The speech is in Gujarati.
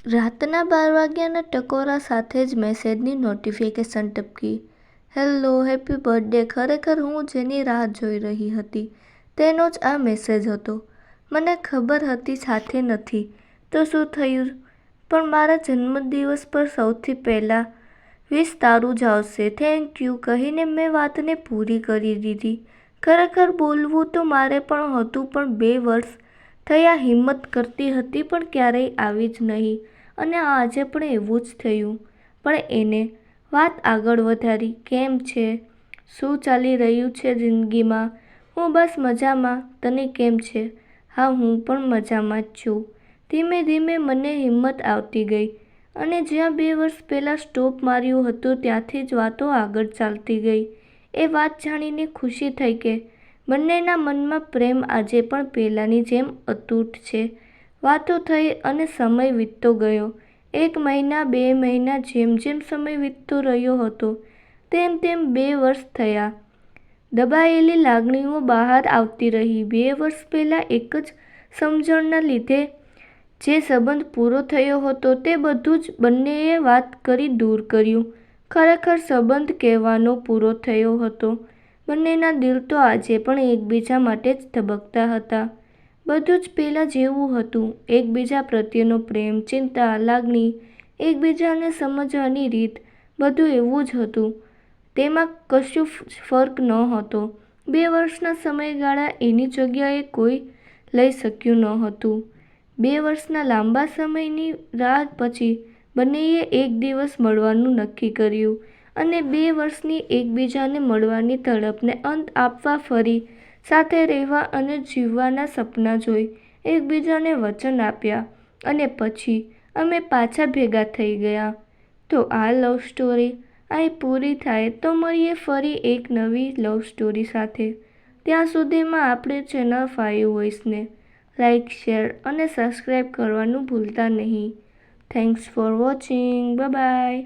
રાતના 12 વાગ્યાના ટકોરા સાથે જ મેસેજની નોટિફિકેશન ટપકી. Hello, happy birthday. ખરેખર હું જેની રાહ જોઈ રહી હતી તેનો જ આ મેસેજ હતો. મને ખબર હતી સાથે નથી તો શું થયું, પણ મારા જન્મદિવસ પર સૌથી પહેલાં વિશ તારું જ આવશે. થેન્ક યુ કહીને મેં વાતને પૂરી કરી દીધી. ખરેખર બોલવું તો મારે પણ હતું, પણ 2 વર્ષ થયા હિંમત કરતી હતી પણ ક્યારેય આવી જ નહીં. અને આજે પણ એવું જ થયું. પણ એને વાત આગળ વધારી. કેમ છે? શું ચાલી રહ્યું છે જિંદગીમાં? હું બસ મજામાં. તને કેમ છે? હા, હું પણ મજામાં જ છું. ધીમે ધીમે મને હિંમત આવતી ગઈ અને જ્યાં 2 વર્ષ પહેલાં સ્ટોપ માર્યું હતું ત્યાંથી જ વાતો આગળ ચાલતી ગઈ. એ વાત જાણીને ખુશી થઈ કે બંનેના મનમાં પ્રેમ આજે પણ પહેલાંની જેમ અતૂટ છે. વાતો થઈ અને સમય વીતતો ગયો. 1 મહિના, 2 મહિના, જેમ જેમ સમય વીતતો રહ્યો હતો તેમ તેમ 2 વર્ષ થયા. દબાયેલી લાગણીઓ બહાર આવતી રહી. 2 વર્ષ પહેલાં એક જ સમજણના લીધે જે સંબંધ પૂરો થયો હતો તે બધું જ બંનેએ વાત કરી દૂર કર્યું. ખરેખર સંબંધ કહેવાનો પૂરો થયો હતો. બંનેના દિલ તો આજે પણ એકબીજા માટે જ ધબકતા હતા. બધું જ પહેલાં જેવું હતું. એકબીજા પ્રત્યેનો પ્રેમ, ચિંતા, લાગણી, એકબીજાને સમજવાની રીત, બધું એવું જ હતું. તેમાં કશું ફર્ક નહોતો. 2 વર્ષના સમયગાળા એની જગ્યાએ કોઈ લઈ શક્યું નહોતું. 2 વર્ષના લાંબા સમયની રાહ પછી બંનેએ એક દિવસ મળવાનું નક્કી કર્યું અને 2 વર્ષની એકબીજાને મળવાની તડપને અંત આપવા ફરી સાથે રહેવા અને જીવવાના સપના જોઈ એકબીજાને વચન આપ્યા અને પછી અમે પાછા ભેગા થઈ ગયા. તો આ લવ સ્ટોરી અહીં પૂરી થાય. તો મળીએ ફરી એક નવી લવ સ્ટોરી સાથે. ત્યાં સુધીમાં આપણે ચેનલ 5 વોઇસને લાઇક, શેર અને સબસ્ક્રાઈબ કરવાનું ભૂલતા નહીં. Thanks for watching. Bye bye.